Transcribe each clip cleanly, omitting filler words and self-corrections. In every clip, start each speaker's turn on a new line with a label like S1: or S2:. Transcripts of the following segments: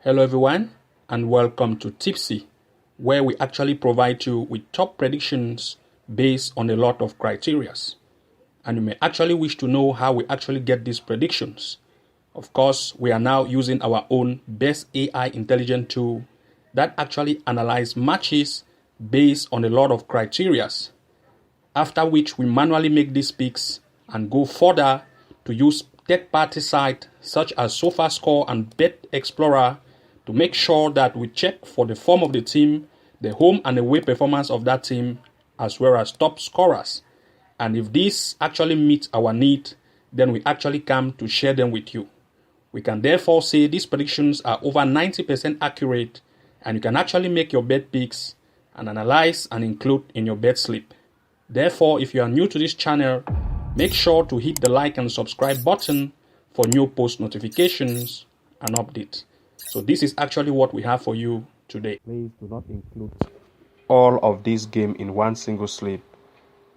S1: Hello everyone and welcome to Tipsy, where we actually provide you with top predictions based on a lot of criterias. And you may actually wish to know how we actually get these predictions. Of course, we are now using our own best AI intelligent tool that actually analyzes matches based on a lot of criterias. After which we manually make these picks and go further to use third-party sites such as SofaScore and Bet Explorer to make sure that we check for the form of the team, the home and away performance of that team, as well as top scorers. And if this actually meets our need, then we actually come to share them with you. We can therefore say these predictions are over 90% accurate, and you can actually make your bet picks and analyze and include in your bet slip. Therefore, if you are new to this channel, make sure to hit the like and subscribe button for new post notifications and updates. So this is actually what we have for you today.
S2: Please do not include all of this game in one single slip.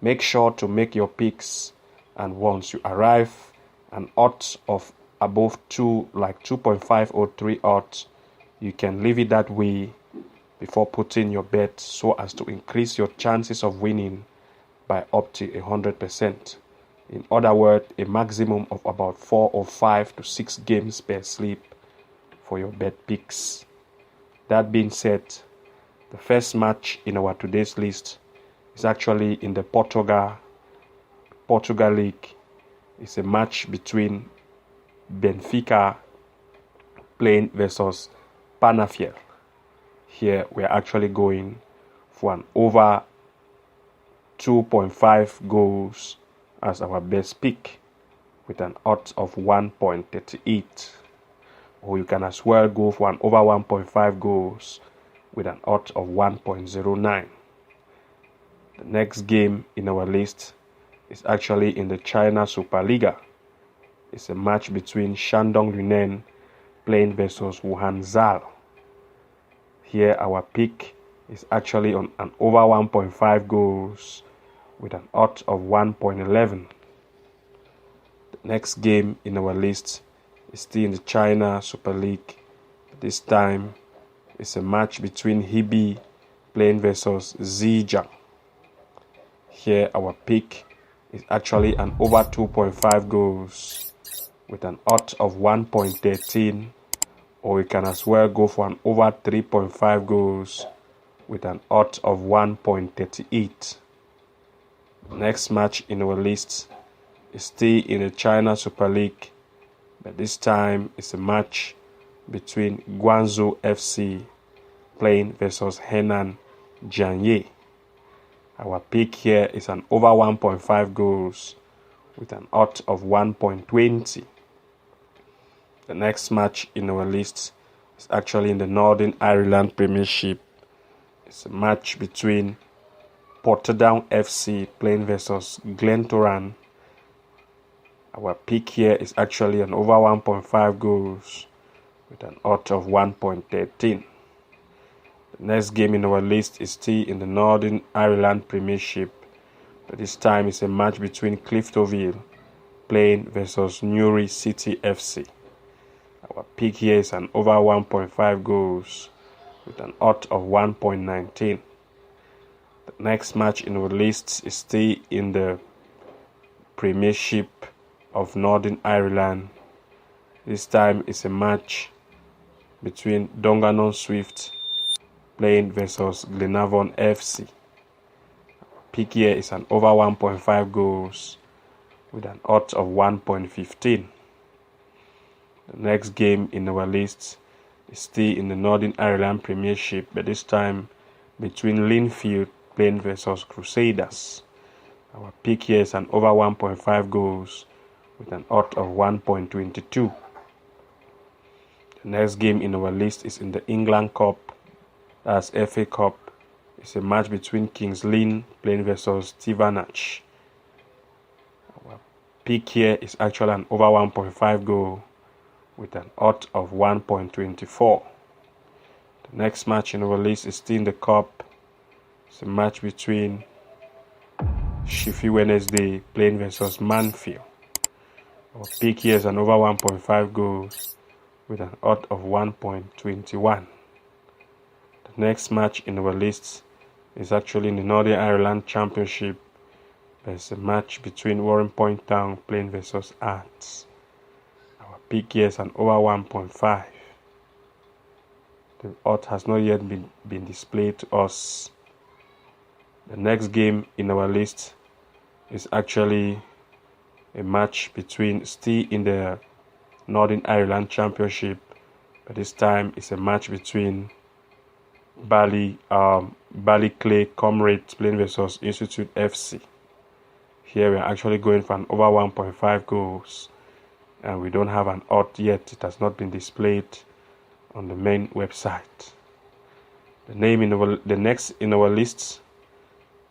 S2: Make sure to make your picks, and once you arrive an odds of above 2, like 2.5 or 3 odds, you can leave it that way before putting your bet so as to increase your chances of winning by up to 100%. In other words, a maximum of about 4 or 5 to 6 games per slip for your bet picks. That being said, the first match in our today's list is actually in the Portugal League. It's a match between Benfica playing versus Penafiel. Here we are actually going for an over 2.5 goals as our best pick with an odds of 1.38. Or you can as well go for an over 1.5 goals with an odds of 1.09. The next game in our list is actually in the China Superliga. It's a match between Shandong Luneng playing versus Wuhan Zal. Here our pick is actually on an over 1.5 goals with an odds of 1.11. The next game in our list is still in the China Super League. This time it's a match between Hebei playing versus Zhejiang. Here our pick is actually an over 2.5 goals with an odds of 1.13, or we can as well go for an over 3.5 goals with an odds of 1.38. Next match in our list is still in the China Super League, but this time it's a match between Guangzhou FC playing versus Henan Jianye. Our pick here is an over 1.5 goals with an odds of 1.20. The next match in our list is actually in the Northern Ireland Premiership. It's a match between Portadown FC playing versus Glentoran. Our pick here is actually an over 1.5 goals with an odds of 1.13. The next game in our list is still in the Northern Ireland Premiership, but this time it's a match between Cliftonville playing versus Newry City FC. Our pick here is an over 1.5 goals with an odds of 1.19. The next match in our list is still in the Premiership of Northern Ireland. This time it's a match between Dungannon Swift playing versus Glenavon FC. Pick here is an over 1.5 goals with an odds of 1.15. The next game in our list is still in the Northern Ireland Premiership, but this time between Linfield playing versus Crusaders. Our pick here is an over 1.5 goals with an odds of 1.22. The next game in our list is in the England Cup, that's FA Cup. It's a match between Kings Lynn playing versus Stevenage. Our pick here is actually an over 1.5 goal with an odds of 1.24. The next match in our list is still in the Cup. It's a match between Sheffield Wednesday playing versus Manfield. Our pick here is an over 1.5 goals with an odd of 1.21. The next match in our list is actually in the Northern Ireland Championship. There's a match between Warren Point Town playing versus Arts. Our pick here is an over 1.5. The odd has not yet been displayed to us. The next game in our list is actually a match between, still in the Northern Ireland Championship, but this time it's a match between Ballyclay Comrades playing versus Institute FC. Here we are actually going for an over 1.5 goals, and we don't have an odd yet. It has not been displayed on the main website. The next in our list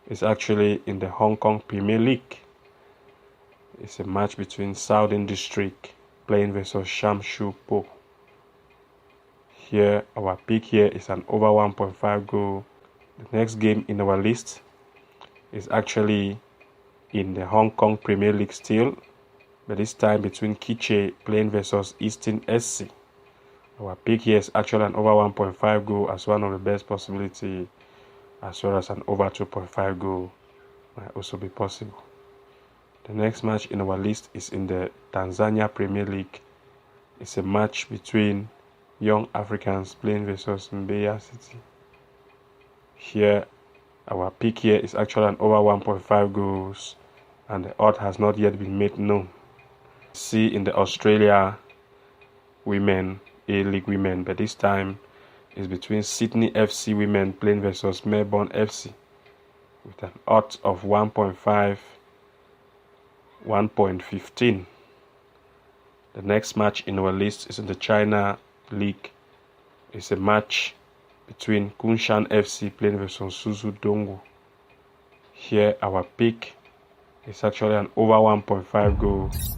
S2: is actually in the Hong Kong Premier League. It's a match between Southern District playing versus Sham Shu Po. Here, our pick here is an over 1.5 goal. The next game in our list is actually in the Hong Kong Premier League still, but this time between Kiche playing versus Eastern SC. Our pick here is actually an over 1.5 goal as one of the best possibility, as well as an over 2.5 goal might also be possible. The next match in our list is in the Tanzania Premier League. It's a match between Young Africans playing versus Mbeya City. Here, our pick here is actually an over 1.5 goals, and the odd has not yet been made known. See in the Australia Women A-League Women, but this time is between Sydney FC Women playing versus Melbourne FC with an odd of 1.5, 1.15. The next match in our list is in the China League. It's a match between Kunshan FC playing versus Suzu Dongo. Here our pick is actually an over 1.5 goals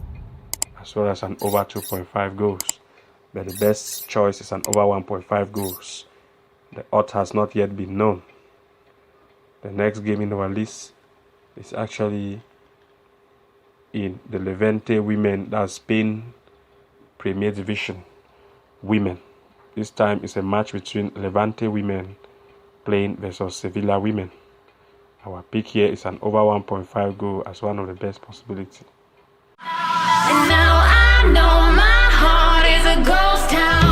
S2: as well as an over 2.5 goals. But the best choice is an over 1.5 goals. The odd has not yet been known. The next game in our list is actually in the Levante Women, that's Spain Premier Division Women. This time is a match between Levante Women playing versus Sevilla Women. Our pick here is an over 1.5 goal as one of the best possibilities.
S3: And now I know my heart is a ghost town.